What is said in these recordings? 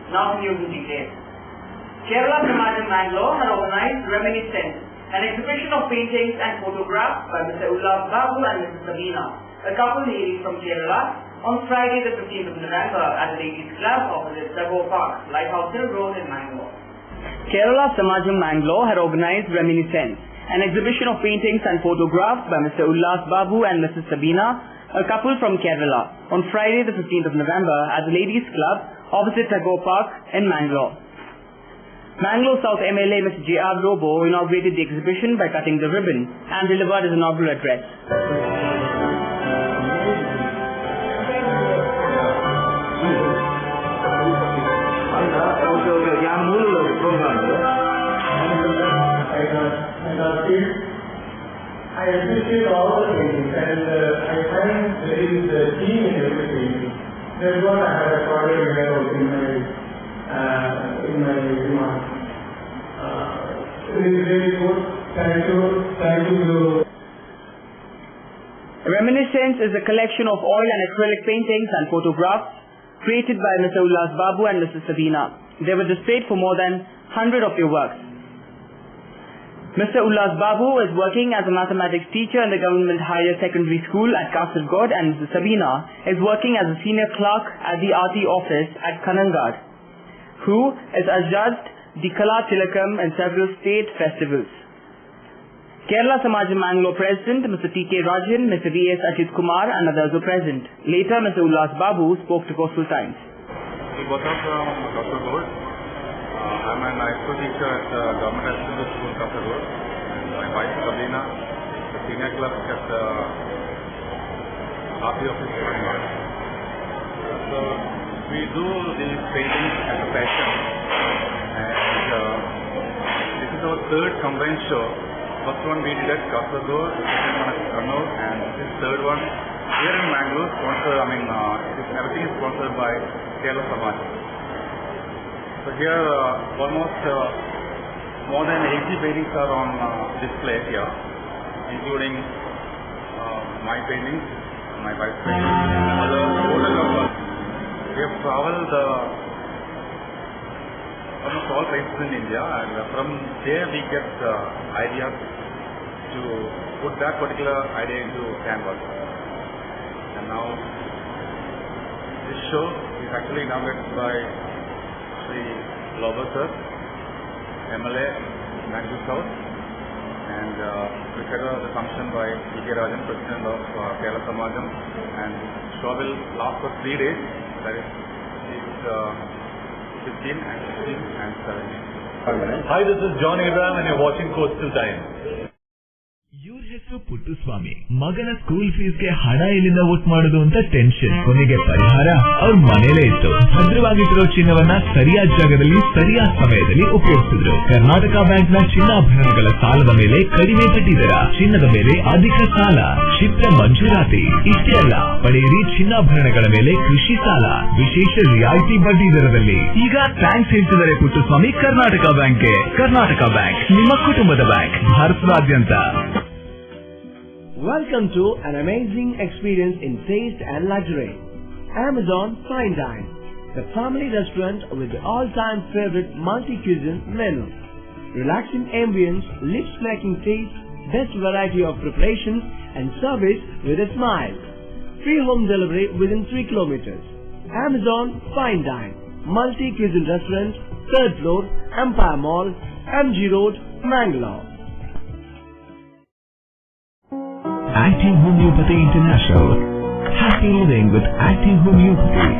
Now to news in detail. Kerala Samajam Mangalore had organized Reminiscence, an exhibition of paintings and photographs by Mr. Ullas Babu and Mrs. Sabina, a couple hailing from Kerala, on Friday the 15th of November at the Ladies Club opposite Tagore Park, Lighthouse Hill Road in Mangalore. Kerala Samajam Mangalore had organized Reminiscence, an exhibition of paintings and photographs by Mr. Ullas Babu and Mrs. Sabina, a couple from Kerala, on Friday the 15th of November at the Ladies Club opposite Tagore Park in Mangalore. Mangalore South MLA Mr. J.R. Robo inaugurated the exhibition by cutting the ribbon and delivered his inaugural address. I appreciate all the things and I find there is a team in everything. That's what I have recorded in my remarks. It is very good. Thank you. Reminiscence is a collection of oil and acrylic paintings and photographs created by Mr. Ullas Babu and Mrs. Sabina. They were displayed for more than 100 of their works. Mr. Ullas Babu is working as a mathematics teacher in the Government Higher Secondary School at Kasaragod, and Mrs. Sabina is working as a senior clerk at the RT office at Kanangad, who is adjudged the Kala Tilakam in several state festivals. Kerala Samajam Mangalore President Mr. T.K. Rajan, Mr. V.S. Ajit Kumar and others were present. Later, Mr. Ullas Babu spoke to Coastal Times. Both of Kasaragod. I'm an high school teacher at the Government High Secondary School, Kasaragod, and my wife Sabina is the senior clerk at the RT office in Kanangad. So we do these paintings as a passion, and this is our third combined show. First one we did at Kasaragod, the second one at Kannur, and this is third one here in Mangalore. Everything is sponsored by Kerala Samaj. So here almost more than 80 paintings are on display here, including my paintings, my wife's paintings, and other photographs. We have traveled almost all places in India, and from there we get ideas to put that particular idea into canvas. And now this show is actually inaugurated by Sri Lobo Sir, MLA, Mangalore South, and prepared the function by T.K. Rajan, President of Kerala Samajam, and show will last for 3 days, that is 15 and 16 and 17. Hi, this is John Abraham and you're watching Coastal Times. ಇವ್ರ ಹೆಸರು ಪುಟ್ಟಸ್ವಾಮಿ. ಮಗನ school ಫೀಸ್ಗೆ ಹಣ ಎಲ್ಲಿಂದ ಒಟ್ಟು ಮಾಡೋದು ಅಂತ tension. ಕೊನೆಗೆ ಪರಿಹಾರ ಅವ್ರ ಮನೇಲೇ ಇತ್ತು. ಭದ್ರವಾಗಿಟ್ಟಿರೋ ಚಿನ್ನವನ್ನ ಸರಿಯಾದ ಜಾಗದಲ್ಲಿ ಸರಿಯಾದ ಸಮಯದಲ್ಲಿ ಉಪಯೋಗಿಸಿದ್ರು. ಕರ್ನಾಟಕ ಬ್ಯಾಂಕ್ ನ ಚಿನ್ನಾಭರಣಗಳ ಸಾಲದ ಮೇಲೆ ಕಡಿಮೆ ಬಡ್ಡಿ ದರ, ಚಿನ್ನದ ಮೇಲೆ ಅಧಿಕ ಸಾಲ, ಕ್ಷಿಪ್ರ ಮಂಜೂರಾತಿ. ಇಷ್ಟೇ ಅಲ್ಲ, ಪಡೆಯಿರಿ ಚಿನ್ನಾಭರಣಗಳ ಮೇಲೆ ಕೃಷಿ ಸಾಲ ವಿಶೇಷ ರಿಯಾಯಿತಿ ಬಡ್ಡಿ ದರದಲ್ಲಿ. ಈಗ ಥ್ಯಾಂಕ್ಸ್ ಹೇಳ್ತಿದ್ದಾರೆ ಪುಟ್ಟಸ್ವಾಮಿ ಕರ್ನಾಟಕ ಬ್ಯಾಂಕ್ಗೆ. ಕರ್ನಾಟಕ ಬ್ಯಾಂಕ್ ನಿಮ್ಮ ಕುಟುಂಬದ ಬ್ಯಾಂಕ್, ಭಾರತದಾದ್ಯಂತ. Welcome to an amazing experience in taste and luxury. Amazon Fine Dine, the family restaurant with the all-time favorite multi-cuisine menu. Relaxing ambience, lips-smacking taste, best variety of preparations and service with a smile. Free home delivery within 3 kilometers. Amazon Fine Dine, multi-cuisine restaurant, 3rd floor, Empire Mall, MG Road, Mangalore. Active Homeopathy International. Happy living with Active Homeopathy.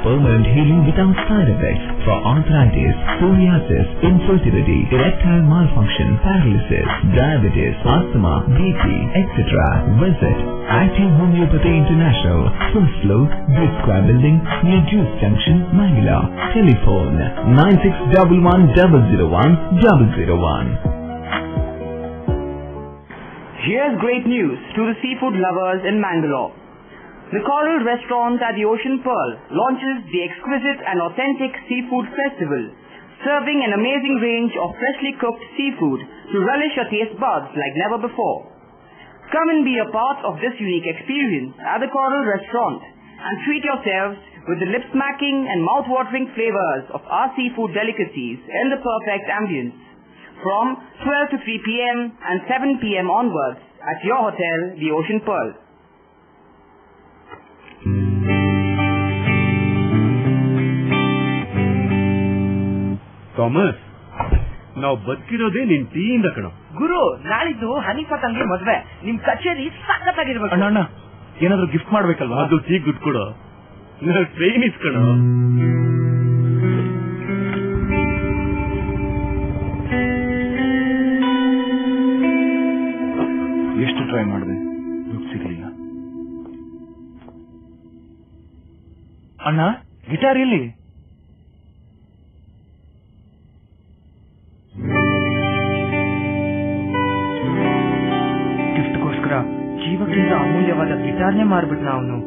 Permanent healing without side effects for arthritis, psoriasis, infertility, erectile malfunction, paralysis, diabetes, asthma, BP, etc. Visit Active Homeopathy International, 1st floor, Big Square Building, near Juice Junction, Mangalore. Telephone 9611001001. Here's great news to the seafood lovers in Mangalore. The Coral Restaurant at the Ocean Pearl launches the exquisite and authentic Seafood Festival, serving an amazing range of freshly cooked seafood to relish your taste buds like never before. Come and be a part of this unique experience at the Coral Restaurant and treat yourselves with the lip-smacking and mouth-watering flavors of our seafood delicacies in the perfect ambience. From 12 to 3 p.m. and 7 p.m. onwards at your hotel, the Ocean Pearl. Thomas, ನಾವು ಬದುಕಿರೋದೇ ನಿನ್ ಟೀಯಿಂದ ಕಣ. ಗುರು, ನಾಳಿದ್ದು ಹನಿಫತಂಗೆ ಮದ್ವೆ. ನಿಮ್ ಕಚೇರಿ ಸಖತ್ತಾಗಿರ್ಬೇಕು. ಅಣ್ಣ, ಏನಾದ್ರು gift ಮಾಡ್ಬೇಕಲ್ವಾ? ಅದು ಟೀ ದುಡ್ಡು ಕೊಡು. ಟ್ರೈನ್ ಇಸ್ಕಣ. ಎಷ್ಟು ಟ್ರೈ ಮಾಡಿದೆ, ದುಡ್ಡು ಸಿಗಲಿಲ್ಲ. ಅಣ್ಣ, ಗಿಟಾರ್ ಎಲ್ಲಿ? ಗಿಫ್ಟ್ಗೋಸ್ಕರ ಜೀವಕ್ಕಿಂತ ಅಮೂಲ್ಯವಾದ ಗಿಟಾರ್ನೇ ಮಾರ್ಬಿಟ್ನ ಅವನು.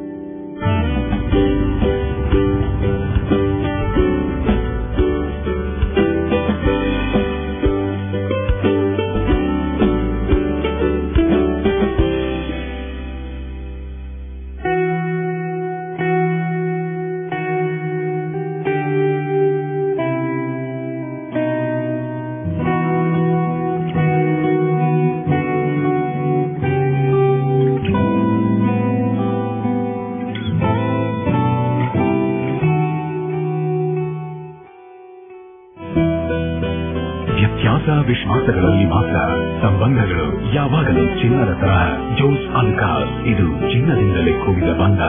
ವಿಶ್ವಾಸಗಳಲ್ಲಿ ಮಾತ್ರ ಸಂಬಂಧಗಳು ಯಾವಾಗಲೂ ಚಿನ್ನದ ತರಹ. ಜೋಸ್ ಅಲ್ಕಾಸ್, ಇದು ಚಿನ್ನದಿಂದಲೇ ಕೂಡಿದ ಬಂಧ.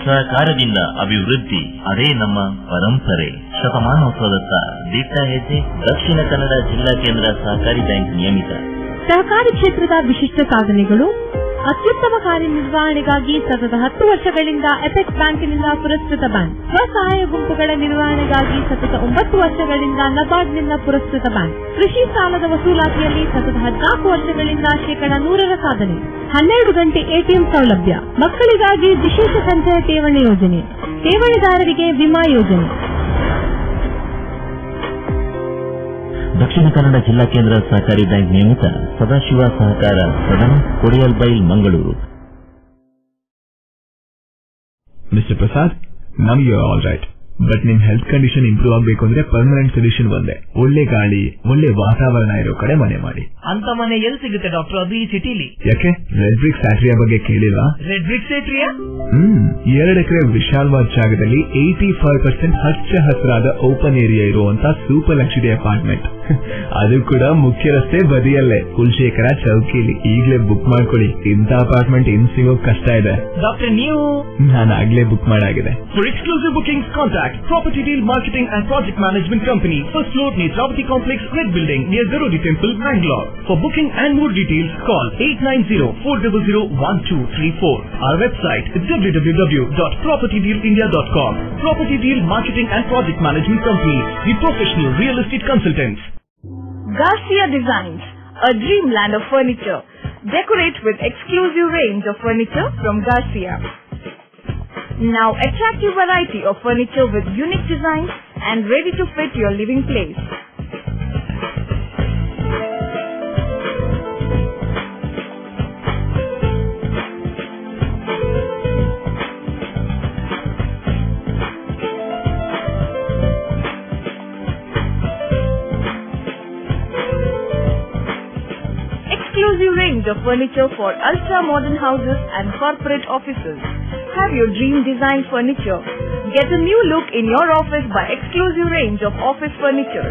ಸಹಕಾರದಿಂದ ಅಭಿವೃದ್ಧಿ, ಅದೇ ನಮ್ಮ ಪರಂಪರೆ. ಶತಮಾನೋತ್ಸವದತ್ತ ದಿಟ್ಟ ಹೆಜ್ಜೆ. ದಕ್ಷಿಣ ಕನ್ನಡ ಜಿಲ್ಲಾ ಕೇಂದ್ರ ಸಹಕಾರಿ ಬ್ಯಾಂಕ್ ನಿಯಮಿತ. ಸಹಕಾರಿ ಕ್ಷೇತ್ರದ ವಿಶಿಷ್ಟ ಸಾಧನೆಗಳು. ಅತ್ಯುತ್ತಮ ಕಾರ್ಯನಿರ್ವಹಣೆಗಾಗಿ ಸತತ 10 ವರ್ಷಗಳಿಂದ ಎಪೆಕ್ಸ್ ಬ್ಯಾಂಕಿನಿಂದ ಪುರಸ್ಕೃತ ಬ್ಯಾಂಕ್. ಸ್ವಸಹಾಯ ಗುಂಪುಗಳ ನಿರ್ವಹಣೆಗಾಗಿ ಸತತ 9 ವರ್ಷಗಳಿಂದ ನಬಾರ್ಡ್ನಿಂದ ಪುರಸ್ಕೃತ ಬ್ಯಾಂಕ್. ಕೃಷಿ ಸಾಲದ ವಸೂಲಾತಿಯಲ್ಲಿ ಸತತ 14 ವರ್ಷಗಳಿಂದ 100% ಸಾಧನೆ. 12 ಗಂಟೆ ಎಟಿಎಂ ಸೌಲಭ್ಯ. ಮಕ್ಕಳಿಗಾಗಿ ವಿಶೇಷ ಸಂಚಯ ಠೇವಣಿ ಯೋಜನೆ. ಠೇವಣಿದಾರರಿಗೆ ವಿಮಾ ಯೋಜನೆ. ದಕ್ಷಿಣ ಕನ್ನಡ ಜಿಲ್ಲಾ ಕೇಂದ್ರ ಸಹಕಾರಿ ಬ್ಯಾಂಕ್ ನಿಯಮಿತ. ಸದಾಶಿವ ಸಹಕಾರ ಸದನ, ಕೊಡಿಯಲ್ಬೈಲ್, ಮಂಗಳೂರು. ಮಿಸ್ಟರ್ ಪ್ರಸಾದ್, ನಮ್ ಯು ಆಲ್ ರೈಟ್, ಬಟ್ ನಿಮ್ ಹೆಲ್ತ್ ಕಂಡೀಷನ್ ಇಂಪ್ರೂವ್ ಆಗಬೇಕು ಅಂದ್ರೆ ಪರ್ಮನೆಂಟ್ ಸೊಲ್ಯೂಷನ್ ಒಂದೇ. ಒಳ್ಳೆ ಗಾಳಿ, ಒಳ್ಳೆ ವಾತಾವರಣ ಇರೋ ಕಡೆ ಮನೆ ಮಾಡಿ. ಅಂತ ಮನೆ ಎಲ್ಲಿ ಸಿಗುತ್ತೆ ಡಾಕ್ಟರ್? ಅದು ಈ ಸಿಟಿಲಿ. ಯಾಕೆ ರೆಡ್ ಬ್ರಿಕ್ಸ್ ಫ್ಯಾಕ್ಟರಿಯ ಬಗ್ಗೆ ಕೇಳಿಲ್ಲ? Red BRICS ಫ್ಯಾಕ್ಟರಿಯಾ? 2 ಎಕರೆ ವಿಶಾಲವಾದ ಜಾಗದಲ್ಲಿ 85% ಹಚ್ಚ ಹಸಿರಾದ ಓಪನ್ ಏರಿಯಾ ಇರುವಂತ ಸೂಪರ್ ಲಕ್ಸುರಿ ಅಪಾರ್ಟ್ಮೆಂಟ್. ಅದು ಕೂಡ ಮುಖ್ಯ ರಸ್ತೆ ಬದಿಯಲ್ಲೇ, ಕುಲಶೇಖರ ಚೌಕಿಲಿ. ಈಗಲೇ ಬುಕ್ ಮಾಡ್ಕೊಳ್ಳಿ. ಇಂಥ ಅಪಾರ್ಟ್ಮೆಂಟ್ ಇನ್ ಸಿಗೋಕ್ ಕಷ್ಟ ಇದೆ. ಡಾಕ್ಟರ್, ನೀವು? ನಾನು ಆಗ್ಲೇ book ಮಾಡಾಗಿದೆ. For exclusive bookings, contact Property Deal Marketing and Project Management Company, first floor, Netravati Complex, Red Building, near Zarodi Temple, Bangalore. For booking and more details, call 890-400-1234. Our website is www.propertydealindia.com. Property Deal Marketing and Project Management Company, the professional real estate consultants. Garcia Designs, a dreamland of furniture. Decorate with exclusive range of furniture from Garcia. Now attractive variety of furniture with unique designs and ready to fit your living place. Exclusive range of furniture for ultra modern houses and corporate offices. Have your dream design furniture. Get a new look in your office by exclusive range of office furniture.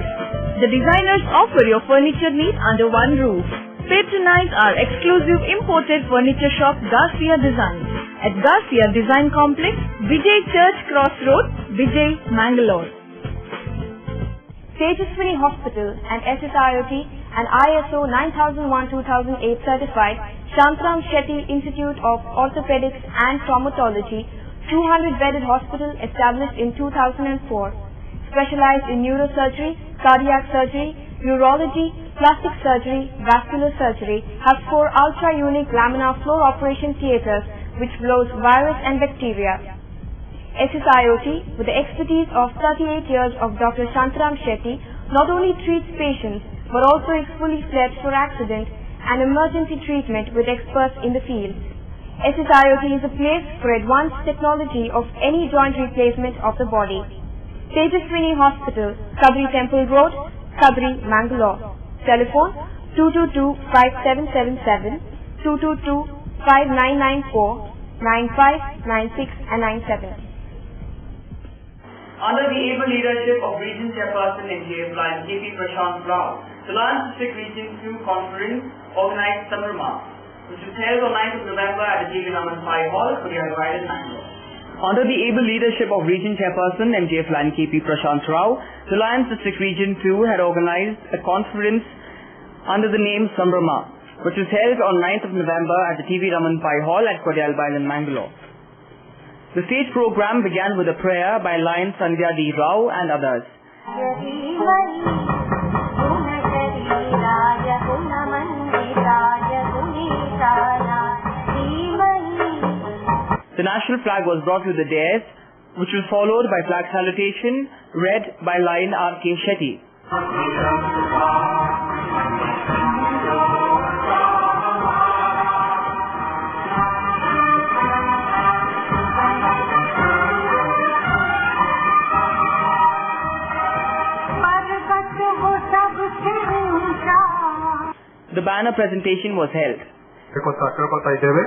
The designers offer your furniture needs under one roof. Patronize our exclusive imported furniture shop Garcia Design at Garcia Design Complex, Vijay Church Cross Road, Vijay, Mangalore. Tejaswini Hospital and SSIOT and ISO 9001-2008 certified Shantram Shetty Institute of Orthopedics and Traumatology, 200-bedded hospital established in 2004. Specialized in neurosurgery, cardiac surgery, urology, plastic surgery, vascular surgery, has 4 ultra-unique laminar floor operation theaters which blows virus and bacteria. SSIOT, with the expertise of 38 years of Dr. Shantram Shetty, not only treats patients but also is fully fledged for accident and emergency treatment with experts in the field. SSIOT is a place for advanced technology of any joint replacement of the body. Tejaswini Hospital, Kadri Temple Road, Kadri, Mangalore. Telephone 222-5777, 222-5994, 95, 96 and 97. Under the able leadership of Region Chairperson MJF Lion KP Prashant Rao, the Lions District Region 2 Conference organized Samrama, which was held on 9th of November at the T.V. Raman Pai Hall, Kuriyaguda, Mangalore. Under the able leadership of Region Chairperson MJF Lion KP Prashant Rao, the Lions District Region 2 had organized a conference under the name Samrama, which was held on 9th of November at the T.V. Raman Pai Hall at Kuriyaguda, Mangalore. The stage program began with a prayer by Lion Sandhya D. Rao and others. The national flag was brought to the dais, which was followed by flag salutation read by Lion R.K. Shetty. The banner presentation was held. ಕೇಳ್ಕೊಳ್ತಾ ಇದ್ದೇವೆ.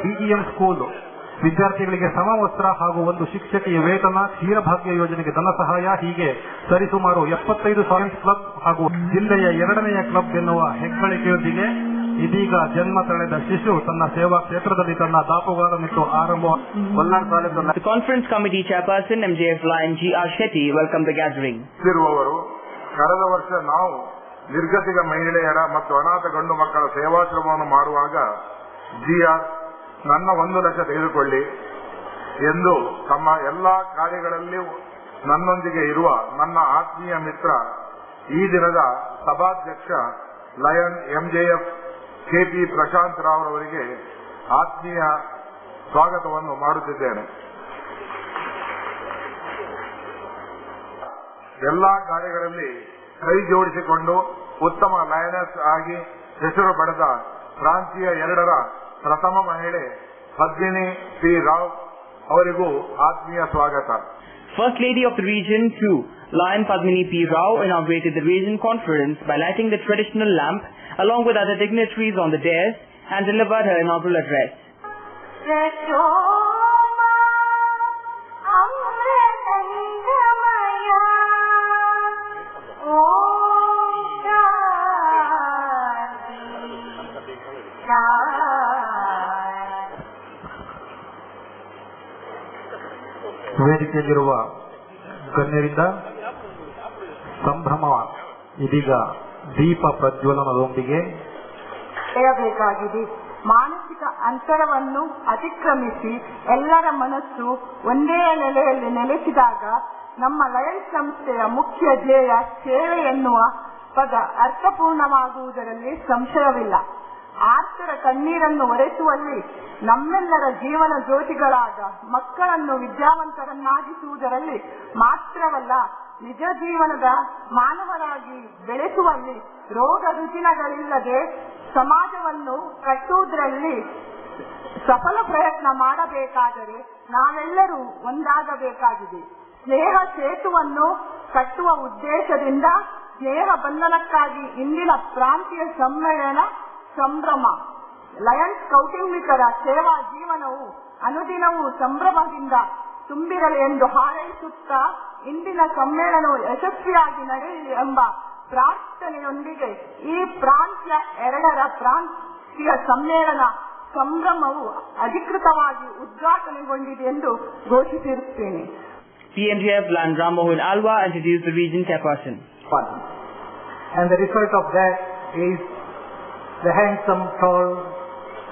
EEM school ವಿದ್ಯಾರ್ಥಿಗಳಿಗೆ ಸಮವಸ್ತ್ರ ಹಾಗೂ ಒಂದು ಶಿಕ್ಷಕಿಯ ವೇತನ, ಕ್ಷೀರಭಾಗ್ಯ ಯೋಜನೆಗೆ ಧನ ಸಹಾಯ, ಹೀಗೆ ಸರಿಸುಮಾರು 75 ಸೈನ್ಸ್ ಕ್ಲಬ್ ಹಾಗೂ ಜಿಲ್ಲೆಯ 2ನೇ ಕ್ಲಬ್ ಎನ್ನುವ ಹೆಗ್ಗಳಿಕೆಯೊಂದಿಗೆ ಇದೀಗ ಜನ್ಮ ತಳೆದ ಶಿಶು ತನ್ನ ಸೇವಾ ಕ್ಷೇತ್ರದಲ್ಲಿ ತನ್ನ ದಾಪುಗಾಲನಿಟ್ಟು ಆರಂಭ. The conference committee chairperson MJF Lion G.R. Shetty welcomed the gathering. ಕಳೆದ ವರ್ಷ ನಾವು ನಿರ್ಗತಿಕ ಮಹಿಳೆಯರ ಮತ್ತು ಅನಾಥ ಗಂಡು ಮಕ್ಕಳ ಸೇವಾಶ್ರಮವನ್ನು ಮಾಡುವಾಗ GR ನನ್ನ 1 ಲಕ್ಷ ತೆಗೆದುಕೊಳ್ಳಿ ಎಂದು ತಮ್ಮ ಎಲ್ಲಾ ಕಾರ್ಯಗಳಲ್ಲಿ ನನ್ನೊಂದಿಗೆ ಇರುವ ನನ್ನ ಆತ್ಮೀಯ ಮಿತ್ರ ಈ ದಿನದ ಸಭಾಧ್ಯಕ್ಷ lion MJF KP Prashanth Rao ಅವರಿಗೆ ಆತ್ಮೀಯ ಸ್ವಾಗತವನ್ನು ಮಾಡುತ್ತಿದ್ದೇನೆ. ಎಲ್ಲಾ ಕಾರ್ಯಗಳಲ್ಲಿ ಕೈ ಜೋಡಿಸಿಕೊಂಡು ಉತ್ತಮ ಲಯನೆಸ್ ಆಗಿ ಹೆಸರು ಪಡೆದ ಪ್ರಾಂತೀಯ 2ರ ಪ್ರಥಮ ಮಹಿಳೆ ಪದ್ಮಿನಿ ಪಿ ರಾವ್ ಅವರಿಗೂ ಆತ್ಮೀಯ ಸ್ವಾಗತ. First Lady of the Region 2, Lion Padmini P. Rao, inaugurated the region conference by lighting the traditional lamp along with other dignitaries on the dais and delivered her inaugural address. ವೇದಿಕೆಯಲ್ಲಿರುವ ಗಣ್ಯರಿಂದ ಸಂಭ್ರಮ ಇದೀಗ ದೀಪ ಪ್ರಜ್ವಲನದೊಂದಿಗೆ ಹೇಳಬೇಕಾಗಿದೆ. ಮಾನಸಿಕ ಅಂತರವನ್ನು ಅತಿಕ್ರಮಿಸಿ ಎಲ್ಲರ ಮನಸ್ಸು ಒಂದೇ ನೆಲೆಯಲ್ಲಿ ನೆಲೆಸಿದಾಗ ನಮ್ಮ ಲಯನ್ಸ್ ಸಂಸ್ಥೆಯ ಮುಖ್ಯ ಧ್ಯೇಯ ಸೇವೆ ಎನ್ನುವ ಪದ ಅರ್ಥಪೂರ್ಣವಾಗುವುದರಲ್ಲಿ ಸಂಶಯವಿಲ್ಲ. ಆರ್ತರ ಕಣ್ಣೀರನ್ನು ಒರೆಸುವಲ್ಲಿ, ನಮ್ಮೆಲ್ಲರ ಜೀವನ ಜ್ಯೋತಿಗಳಾದ ಮಕ್ಕಳನ್ನು ವಿದ್ಯಾವಂತರನ್ನಾಗಿಸುವುದರಲ್ಲಿ ಮಾತ್ರವಲ್ಲ, ನಿಜ ಜೀವನದ ಮಾನವರಾಗಿ ಬೆಳೆಸುವಲ್ಲಿ, ರೋಗ ರುಜಿನಗಳಿಲ್ಲದೆ ಸಮಾಜವನ್ನು ಕಟ್ಟುವುದರಲ್ಲಿ ಸಫಲ ಪ್ರಯತ್ನ ಮಾಡಬೇಕಾದರೆ ನಾವೆಲ್ಲರೂ ಒಂದಾಗಬೇಕಾಗಿದೆ. ಸ್ನೇಹ ಸೇತುವನ್ನು ಕಟ್ಟುವ ಉದ್ದೇಶದಿಂದ ಸ್ನೇಹ ಬಂಧನಕ್ಕಾಗಿ ಇಂದಿನ ಪ್ರಾಂತೀಯ ಸಮ್ಮೇಳನ ಸಂಭ್ರಮ. ಲಯನ್ಸ್ ಕೌಟುಂಬಿಕರ ಸೇವಾ ಜೀವನವು ಅನುದಿನವೂ ಸಂಭ್ರಮದಿಂದ ತುಂಬಿರಲಿ ಎಂದು ಹಾರೈಸುತ್ತಾ ಇಂದಿನ ಸಮ್ಮೇಳನವು ಯಶಸ್ವಿಯಾಗಿ ನಡೆಯಲಿ ಎಂಬ ಪ್ರಾರ್ಥನೆಯೊಂದಿಗೆ ಈ ಪ್ರಾಂತ್ಯ 2ರ ಪ್ರಾಂತೀಯ ಸಮ್ಮೇಳನ ಸಂಭ್ರಮವು ಅಧಿಕೃತವಾಗಿ ಉದ್ಘಾಟನೆಗೊಂಡಿದೆ ಎಂದು ಘೋಷಿಸಿರುತ್ತೇನೆ. PMJF Lion Ram Mohan Alva introduced the region chairperson. And the result of that is the handsome, tall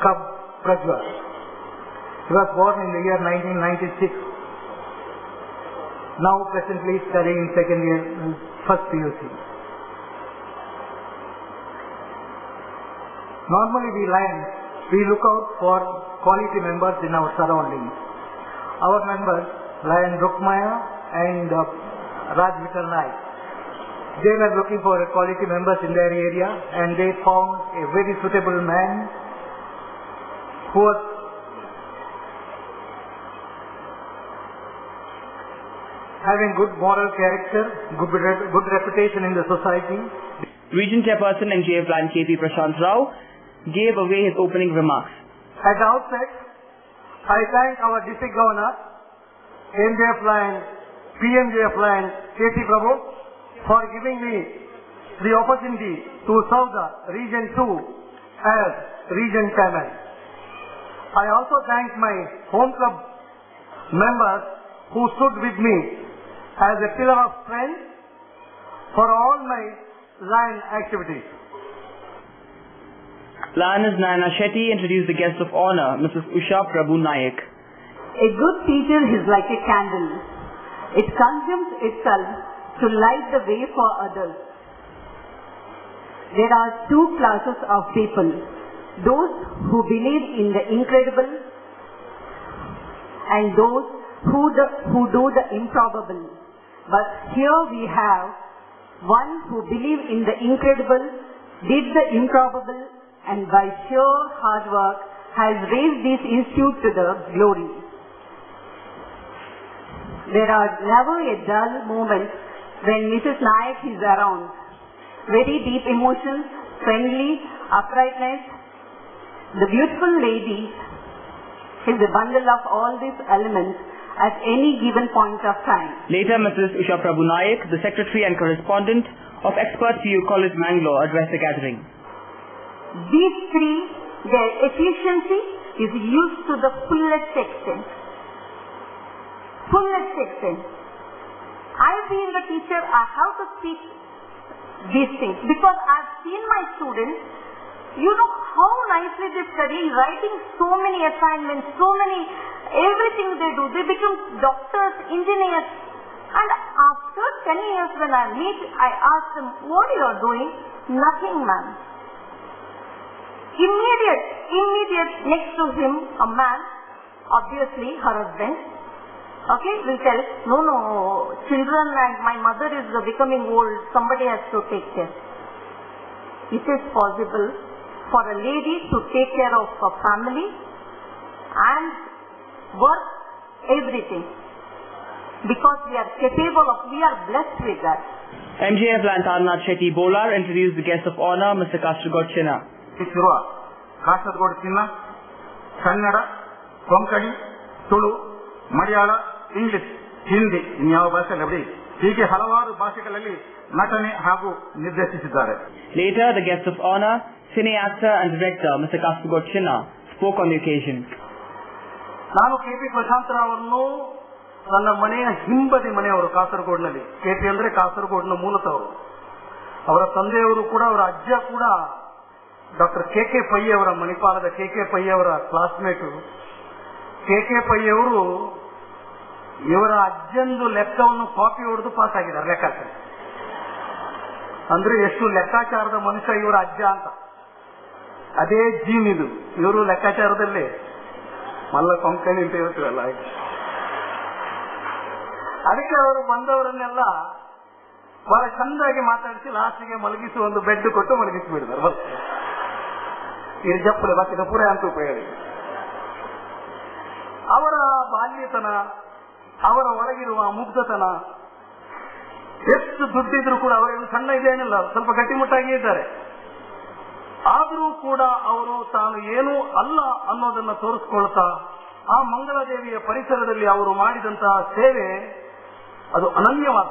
cub Prajwal. He was born in the year 1996. Now presently studying in second year, first PUC. Normally we look out for quality members in our surroundings. Our members, Lion Rukmaya and Raj Vital Naik, they were looking for quality members in their area and they found a very suitable man having good moral character, good reputation in the society. Region Chairperson MGA Plan KP Prashant Rao gave away his opening remarks. At the outset, I thank our district governor, MJF line, PMJF line, KT Prabhu, for giving me the opportunity to serve the Region 2 as Region Chairman. I also thank my home club members who stood with me as a pillar of strength for all my line activities. Lioness Naina Shetty introduced the guest of honor, Mrs. Usha Prabhu Nayak. A good teacher is like a candle. It consumes itself to light the way for others. There are two classes of people: those who believe in the incredible and those who do the improbable. But here we have one who believes in the incredible, did the improbable, and by sheer hard work has raised this institute to the glory. There are never a dull moment when Mrs. Nayak is around. Very deep emotions, friendly, uprightness. The beautiful lady is a bundle of all these elements at any given point of time. Later, Mrs. Usha Prabhu Nayak, the secretary and correspondent of Expert PU College Mangalore, addressed the gathering. These three, their efficiency is used to the fullest extent. Fullest extent. I being the teacher, I have to speak these things because I've seen my students, you know how nicely they study, writing so many assignments, so many, everything they do. They become doctors, engineers. And after 10 years when I meet, I ask them, what you are doing? Nothing, ma'am. Immediate next to him, a man, obviously her husband, okay, will tell, no, children and my mother is becoming old, somebody has to take care. It is possible for a lady to take care of a family and work everything because we are capable of, we are blessed with that. MJF Lantarnath Shetty Bolar introduced the guest of honor, Mr. Kasturgod Chinna. Kasaragod ಚಿನ್ನ, Kannada, Konkani, Tulu, Malayala, English, Hindi, ಇನ್ಯಾವ ಭಾಷೆಯಲ್ಲಿ ಬಿಡಿ, ಹೀಗೆ ಹಲವಾರು ಭಾಷೆಗಳಲ್ಲಿ ನಟನೆ ಹಾಗೂ ನಿರ್ದೇಶಿಸಿದ್ದಾರೆ. Later, the guest of honor, cine actor and director, Mr. Kasturgod Chinna, spoke on the occasion. ನಾನು ಕೆಪಿ ಪ್ರಶಾಂತ್ ರಾವ್ ಅವರನ್ನು ನನ್ನ ಮನೆಯ ಹಿಂಬದಿ ಮನೆಯವರು ಕಾಸರಗೋಡಿನಲ್ಲಿ. ಕೆಪಿ ಅಂದ್ರೆ ಕಾಸರಗೋಡಿನ ಮೂಲತವರು. ಅವರ ತಂದೆಯವರು ಕೂಡ, ಅವರ ಅಜ್ಜ ಕೂಡ ಡಾಕ್ಟರ್ ಕೆ ಪೈ ಅವರ, ಮಣಿಪಾಲದ ಕೆ ಪೈ ಅವರ ಕ್ಲಾಸ್ಮೇಟು. ಕೆ ಪೈ ಅವರು ಇವರ ಅಜ್ಜಂದು ಲೆಕ್ಕವನ್ನು ಕಾಪಿ ಹೊಡೆದು ಪಾಸ್ ಆಗಿದ್ದಾರೆ ಲೆಕ್ಕಾಚಾರ. ಅಂದ್ರೆ ಎಷ್ಟು ಲೆಕ್ಕಾಚಾರದ ಮನುಷ್ಯ ಇವರ ಅಜ್ಜ ಅಂತ. ಅದೇ ಜೀನ್ ಇದು. ಇವರು ಲೆಕ್ಕಾಚಾರದಲ್ಲಿ ಮಲ್ಲ ಕೊಂಕಣಿ ಅಂತ ಹೇಳ್ತೀವಲ್ಲ, ಅದಕ್ಕೆ ಅವರು ಬಂದವರನ್ನೆಲ್ಲ ಬಹಳ ಚಂದಾಗಿ ಮಾತಾಡಿಸಿ ಲಾಸ್ಟಿಗೆ ಮಲಗಿಸಿ ಒಂದು ಬೆಡ್ ಕೊಟ್ಟು ಮಲಗಿಸಿ ಬಿಡಿದಾರೆ. ಇದು ಜಪ್ಪಲೆ ಬಾಕಿದ ಪುರ ಅಂತ ಉಪಯೋಗ. ಅವರ ಬಾಲ್ಯತನ, ಅವರ ಒಳಗಿರುವ ಮುಗ್ಧತನ, ಎಷ್ಟು ದುಡ್ಡಿದ್ರು ಕೂಡ ಅವರೇನು ಸಣ್ಣ ಇದೇನಿಲ್ಲ, ಸ್ವಲ್ಪ ಗಟ್ಟಿಮುಟ್ಟಾಗಿ ಇದ್ದಾರೆ. ಆದರೂ ಕೂಡ ಅವರು ತಾನು ಏನೂ ಅಲ್ಲ ಅನ್ನೋದನ್ನ ತೋರಿಸ್ಕೊಳ್ತಾ ಆ ಮಂಗಳದೇವಿಯ ಪರಿಸರದಲ್ಲಿ ಅವರು ಮಾಡಿದಂತಹ ಸೇವೆ ಅದು ಅನನ್ಯವಾದ.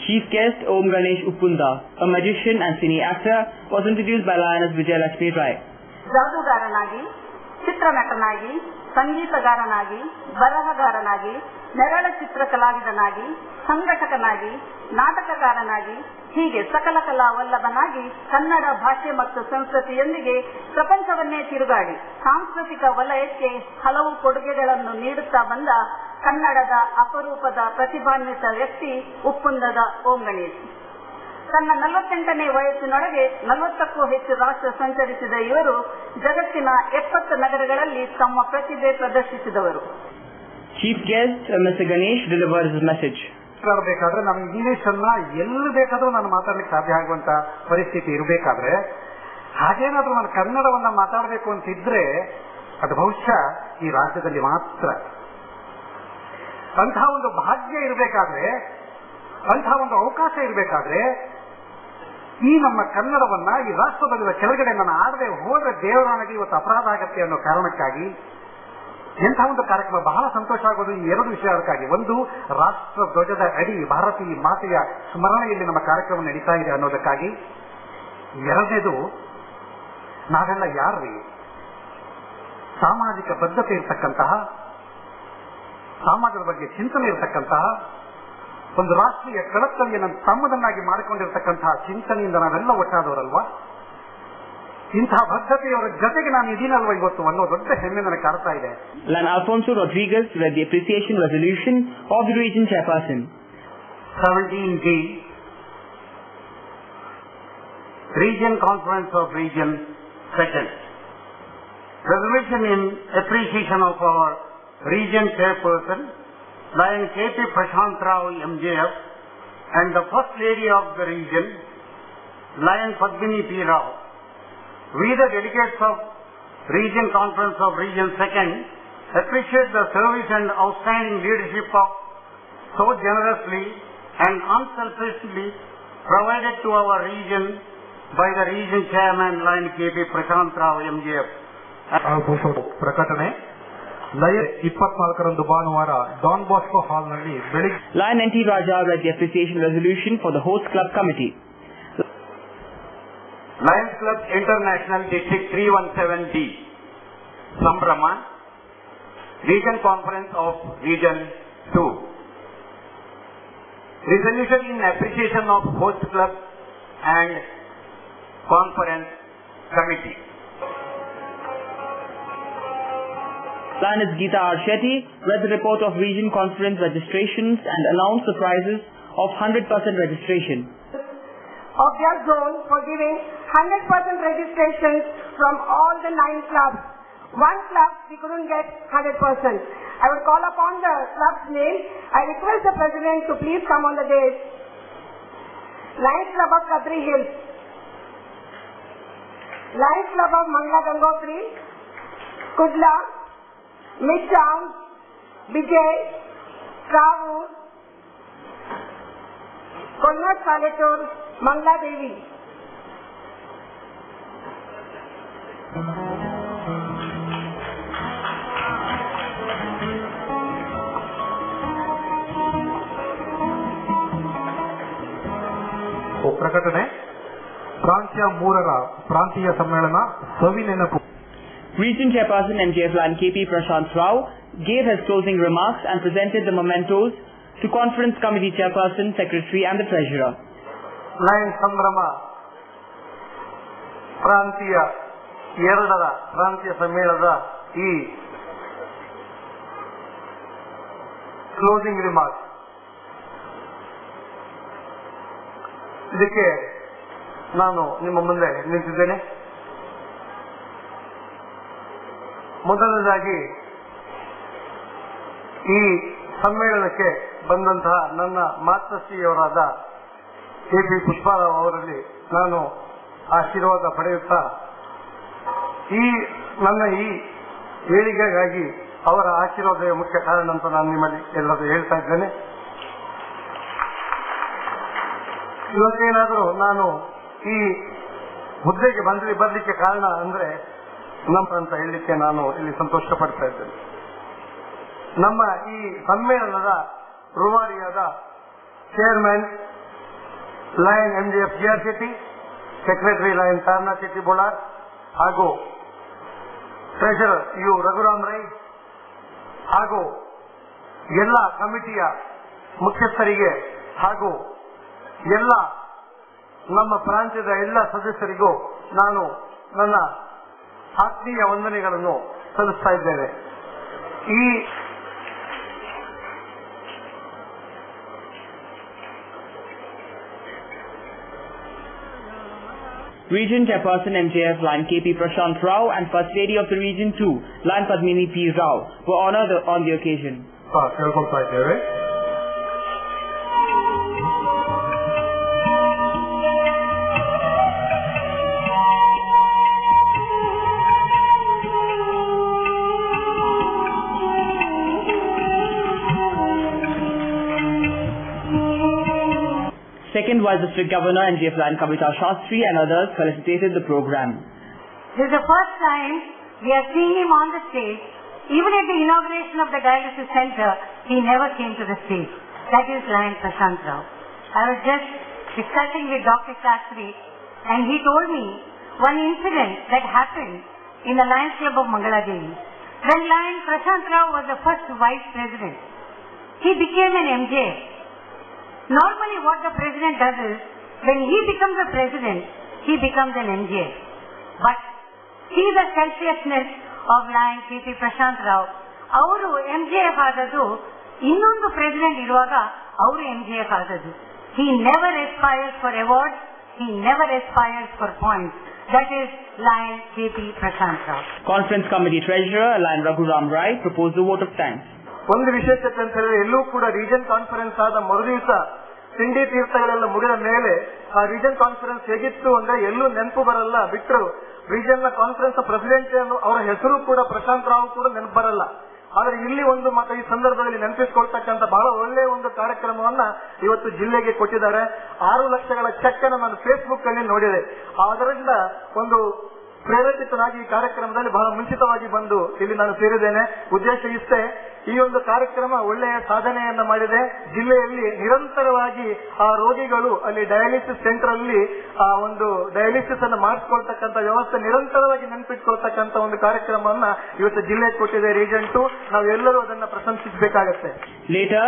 Chief guest Om Ganesh Uppunda, a magician and cine actor, was introduced by Lioness Vijayalakshmi Rai. ಜಾದೂಗಾರನಾಗಿ, ಚಿತ್ರನಟನಾಗಿ, ಸಂಗೀತಗಾರನಾಗಿ, ಬರಹಗಾರನಾಗಿ, ನೆರಳ ಚಿತ್ರ ಕಲಾವಿದನಾಗಿ, ಸಂಘಟಕನಾಗಿ, ನಾಟಕಕಾರನಾಗಿ, ಹೀಗೆ ಸಕಲ ಕಲಾ ವಲ್ಲಭನಾಗಿ ಕನ್ನಡ ಭಾಷೆ ಮತ್ತು ಸಂಸ್ಕೃತಿಯೊಂದಿಗೆ ಪ್ರಪಂಚವನ್ನೇ ತಿರುಗಾಡಿ ಸಾಂಸ್ಕೃತಿಕ ವಲಯಕ್ಕೆ ಹಲವು ಕೊಡುಗೆಗಳನ್ನು ನೀಡುತ್ತಾ ಬಂದ ಕನ್ನಡದ ಅಪರೂಪದ ಪ್ರತಿಭಾನ್ವಿತ ವ್ಯಕ್ತಿ ಉಪ್ಪುಂದದ ಓಂ ಗಣೇಶ್. ತನ್ನ 48ನೇ ವಯಸ್ಸಿನೊಳಗೆ 40ಕ್ಕೂ ಹೆಚ್ಚು ರಾಷ್ಟ್ರ ಸಂಚರಿಸಿದ ಇವರು ಜಗತ್ತಿನ 70 ನಗರಗಳಲ್ಲಿ ತಮ್ಮ ಪ್ರತಿಭೆ ಪ್ರದರ್ಶಿಸಿದವರು. Chief guest Mr. Ganesh delivered his message. ಬೇಕಾದ್ರೆ ನಮ್ಗೆ ಇಂಗ್ಲಿಷ್ ಅನ್ನ ಎಲ್ಲಿ ಬೇಕಾದ್ರೂ ನಾನು ಮಾತಾಡ್ಲಿಕ್ಕೆ ಸಾಧ್ಯ ಆಗುವಂತ ಪರಿಸ್ಥಿತಿ ಇರಬೇಕಾದ್ರೆ, ಹಾಗೇನಾದ್ರೂ ನಾನು ಕನ್ನಡವನ್ನ ಮಾತಾಡಬೇಕು ಅಂತಿದ್ರೆ ಅದು ಬಹುಶಃ ಈ ರಾಜ್ಯದಲ್ಲಿ ಮಾತ್ರ. ಅಂತಹ ಒಂದು ಭಾಗ್ಯ ಇರಬೇಕಾದ್ರೆ, ಅಂತಹ ಒಂದು ಅವಕಾಶ ಇರಬೇಕಾದ್ರೆ, ಈ ನಮ್ಮ ಕನ್ನಡವನ್ನ ಈ ರಾಷ್ಟ್ರದಲ್ಲಿರುವ ಕೆಳಗಡೆ ನಾನು ಆಡದೆ ಹೋದ್ರೆ ದೇವರಾಣಗೆ ಇವತ್ತು ಅಪರಾಧ ಆಗತ್ತೆ ಅನ್ನೋ ಕಾರಣಕ್ಕಾಗಿ ಎಂಥ ಒಂದು ಕಾರ್ಯಕ್ರಮ. ಬಹಳ ಸಂತೋಷ ಆಗೋದು ಈ ಎರಡು ವಿಷಯಕ್ಕಾಗಿ. ಒಂದು, ರಾಷ್ಟ್ರ ಧ್ವಜದ ಅಡಿ ಭಾರತೀಯ ಮಾತೆಯ ಸ್ಮರಣೆಯಲ್ಲಿ ನಮ್ಮ ಕಾರ್ಯಕ್ರಮ ನಡೀತಾ ಇದೆ ಅನ್ನೋದಕ್ಕಾಗಿ. ಎರಡನೇದು, ನಾವೆಲ್ಲ ಯಾರ್ರಿ? ಸಾಮಾಜಿಕ ಬದ್ಧತೆ ಇರತಕ್ಕಂತಹ, ಸಮಾಜದ ಬಗ್ಗೆ ಚಿಂತನೆ ಇರತಕ್ಕಂತಹ, ಒಂದು ರಾಷ್ಟ್ರೀಯ ಕಳಕಳಿಯನ್ನು ತಮ್ಮದನ್ನಾಗಿ ಮಾಡಿಕೊಂಡಿರ್ತಕ್ಕಂತಹ ಚಿಂತನೆಯಿಂದ ನಾವೆಲ್ಲ ಒಟ್ಟಾದವರಲ್ವಾ? ಇಂತಹ ಬದ್ಧತೆಯವರ ಜೊತೆಗೆ ನಾನು ಇದೀನಲ್ವಾ ಇವತ್ತು ಅನ್ನೋ ದೊಡ್ಡ ಹೆಮ್ಮೆ ನನಗೆ ಕಾಡ್ತಾ ಇದೆ. Lan Alfonso Rodriguez read the appreciation resolution of the region chairperson. 17D, Region Conference of Region 2nd. Resolution in appreciation of our region chairperson, Lion K.P. Prashant Rao MJF, and the First Lady of the region, Lion Padmini P. Rao. We, the delegates of Region Conference of Region 2nd, appreciate the service and outstanding leadership of so generously and unselfishly provided to our region by the region chairman, Lion K.P. Prashant Rao MJF. ಪ್ರಕಟಣೆ ಲಯ 24ರಂದು ಭಾನುವಾರ Don Bosco ಹಾಲ್ನಲ್ಲಿ ಬೆಳಿಗ್ಗೆ. Lion N.T. Raja read the appreciation resolution for the host club committee. Lions Club International District 317D, Sambrama, Region Conference of Region 2. Resolution in appreciation of host club and conference committee. Lioness Geeta R. Shetty read the report of region conference registrations and announced the prizes of 100% registration. Of their zone for giving 100% registrations from all the 9 clubs. One club we couldn't get 100%. I would call upon the club's name. I request the president to please come on the dais. Lions Club of Kadri Hills, Lions Club of Mangla Gangotri, Kudla, Misham, Vijay, Kavur, Konat Palatur, Mangla Devi. ಪ್ರಕಟಣೆ ಪ್ರಾಂತ್ಯ 3ರ ಪ್ರಾಂತೀಯ ಸಮ್ಮೇಳನ ಸವಿ ನೆನಪು. Region Chairperson MJF Lion KP Prashant Rao gave his closing remarks and presented the mementos to Conference Committee Chairperson, Secretary and the Treasurer. Lion ಸಂಭ್ರಮ ಪ್ರಾಂತೀಯ 2ರ ಪ್ರಾಂತೀಯ ಸಮ್ಮೇಳನದ ಈ ಕ್ಲೋಸಿಂಗ್ ರಿಮಾರ್ಕ್ಸ್, ಇದಕ್ಕೆ ನಾನು ನಿಮ್ಮ ಮುಂದೆ ನಿಂತಿದ್ದೇನೆ. ಮೊದಲನೇದಾಗಿ ಈ ಸಮ್ಮೇಳನಕ್ಕೆ ಬಂದಂತಹ ನನ್ನ ಮಾತೃಶ್ರೀಯವರಾದ KP ಪುಷ್ಪಾರಾವ್ ಅವರಲ್ಲಿ ನಾನು ಆಶೀರ್ವಾದ ಪಡೆಯುತ್ತಾ ನನ್ನ ಈ ಏಳಿಗೆಗಾಗಿ ಅವರ ಆಶೀರ್ವಾದ ಮುಖ್ಯ ಕಾರಣ ಅಂತ ನಾನು ನಿಮ್ಮಲ್ಲಿ ಎಲ್ಲರೂ ಹೇಳ್ತಾ ಇದ್ದೇನೆ. ಇವತ್ತೇನಾದರೂ ನಾನು ಈ ಹುದ್ದೆಗೆ ಬರಲಿಕ್ಕೆ ಕಾರಣ ಅಂದ್ರೆ ಅಂತ ಹೇಳಲಿಕ್ಕೆ ನಾನು ಇಲ್ಲಿ ಸಂತೋಷ ಪಡ್ತಾ ಇದ್ದೇನೆ. ನಮ್ಮ ಈ ಸಮ್ಮೇಳನದ ರೂವಾರಿಯಾದ chairman lion MJF GR Shetty, secretary lion Taranath Shetty Bolar ಹಾಗೂ ಟ್ರೆಷರರ್ ಯು ರಘುರಾಮ್ ರೈ ಹಾಗೂ ಎಲ್ಲ ಕಮಿಟಿಯ ಮುಖ್ಯಸ್ಥರಿಗೆ ಹಾಗೂ ಎಲ್ಲ ನಮ್ಮ ಪ್ರಾಂತ್ಯದ ಎಲ್ಲ ಸದಸ್ಯರಿಗೂ ನಾನು ನನ್ನ ಆತ್ಮೀಯ ವಂದನೆಗಳನ್ನು ಸಲ್ಲಿಸ್ತಾ ಇದ್ದೇನೆ. ಈ Region Chairperson MJF Lion KP Prashant Rao and First Lady of the Region 2, Lion Padmini P. Rao, were honored on the occasion. ಕೇಳ್ಕೊಳ್ತಾ ಇದ್ದೇವೆ. Second Vice District Governor NGF Line Kavita Shastri and others felicitated the program. This is the first time we are seeing him on the stage. Even at the inauguration of the dialysis center, he never came to the stage. That is Lion Prashant Rao. I was just discussing with Dr. Shastri and he told me one incident that happened in the Lions Club of Mangaladevi. When Lion Prashant Rao was the first vice president, he became an MJ. Normally what the president does is, when he becomes a president, he becomes an MJ. But see the selflessness of Lion K.P. Prashant Rao. ಅವರು MJF ಆದದ್ದು ಇನ್ನೊಂದು president ಇರುವಾಗ ಅವರು MJF ಆದದ್ದು. He never aspires for awards. He never aspires for points. That is Lion K.P. Prashant Rao. Conference Committee Treasurer Lion Raghuram Rai proposed a vote of thanks. ಒಂದು ವಿಶೇಷತೆ ಅಂತ ಹೇಳಿದ್ರೆ ಎಲ್ಲೂ ಕೂಡ ರೀಜನ್ ಕಾನ್ಫರೆನ್ಸ್ ಆದ ಮರುದಿವಸ ತಿಂಡಿ ತೀರ್ಥಗಳೆಲ್ಲ ಮುಗಿದ ಮೇಲೆ ಆ ರೀಜನ್ ಕಾನ್ಫರೆನ್ಸ್ ಹೇಗಿತ್ತು ಅಂದ್ರೆ ಎಲ್ಲೂ ನೆನಪು ಬರಲ್ಲ ಬಿಟ್ಟರು ರೀಜನ್ ನ ಕಾನ್ಫರೆನ್ಸ್ ಪ್ರೆಸಿಡೆಂಟ್ ಅವರ ಹೆಸರು ಕೂಡ ಪ್ರಶಾಂತ್ ರಾವ್ ಕೂಡ ನೆನಪು ಬರಲ್ಲ. ಆದ್ರೆ ಇಲ್ಲಿ ಒಂದು ಮಾತ್ರ ಈ ಸಂದರ್ಭದಲ್ಲಿ ನೆನಪಿಸಿಕೊಳ್ತಕ್ಕಂಥ ಬಹಳ ಒಳ್ಳೆಯ ಒಂದು ಕಾರ್ಯಕ್ರಮವನ್ನ ಇವತ್ತು ಜಿಲ್ಲೆಗೆ ಕೊಟ್ಟಿದ್ದಾರೆ. 6 ಲಕ್ಷಗಳ ಚೆಕ್ ಅನ್ನು ನಾನು ಫೇಸ್ಬುಕ್ ಅಲ್ಲಿ ನೋಡಿದೆ. ಅದರಿಂದ ಒಂದು ಪ್ರೇರೇಪಿತನಾಗಿ ಈ ಕಾರ್ಯಕ್ರಮದಲ್ಲಿ ಬಹಳ ಮುಂಚಿತವಾಗಿ ಬಂದು ಇಲ್ಲಿ ನಾನು ಸೇರಿದ್ದೇನೆ. ಉದ್ದೇಶ ಇಷ್ಟೇ, ಈ ಒಂದು ಕಾರ್ಯಕ್ರಮ ಒಳ್ಳೆಯ ಸಾಧನೆಯನ್ನ ಮಾಡಿದೆ. ಜಿಲ್ಲೆಯಲ್ಲಿ ನಿರಂತರವಾಗಿ ಆ ರೋಗಿಗಳು ಅಲ್ಲಿ ಡಯಾಲಿಸಿಸ್ ಸೆಂಟರ್ ಅಲ್ಲಿ ಆ ಒಂದು ಡಯಾಲಿಸಿಸ್ ಅನ್ನು ಮಾಡಿಸ್ಕೊಳ್ತಕ್ಕಂಥ ವ್ಯವಸ್ಥೆ ನಿರಂತರವಾಗಿ ನೆನಪಿಟ್ಕೊಳ್ತಕ್ಕಂಥ ಒಂದು ಕಾರ್ಯಕ್ರಮವನ್ನ ಇವತ್ತು ಜಿಲ್ಲೆಗೆ ಕೊಟ್ಟಿದೆ ರೀಜನ್ 2. ನಾವೆಲ್ಲರೂ ಅದನ್ನ ಪ್ರಶಂಸಿಸಬೇಕಾಗತ್ತೆ. Later,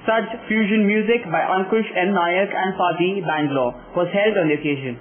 Saj Fusion Music by Ankush N. Nayak and Fadi, Bangalore was held on the occasion.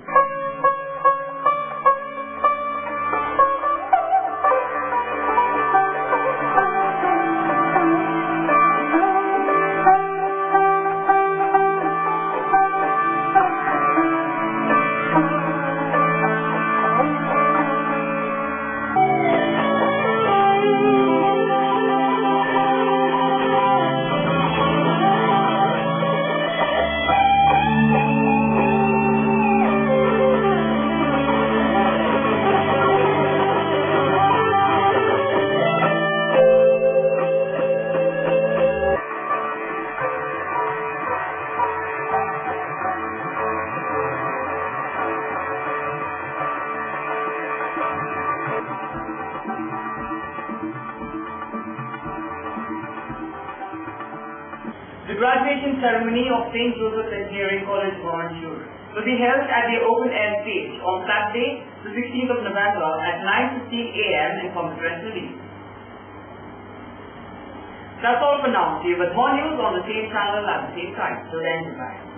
The graduation ceremony of St. Joseph's Engineering College, Varanchur, will be held at the open air stage on Saturday, the 16th of November at 9:15 a.m. in Comprehensive League. That's all for now. See you with more news on the same channel at the same time. Till then, goodbye.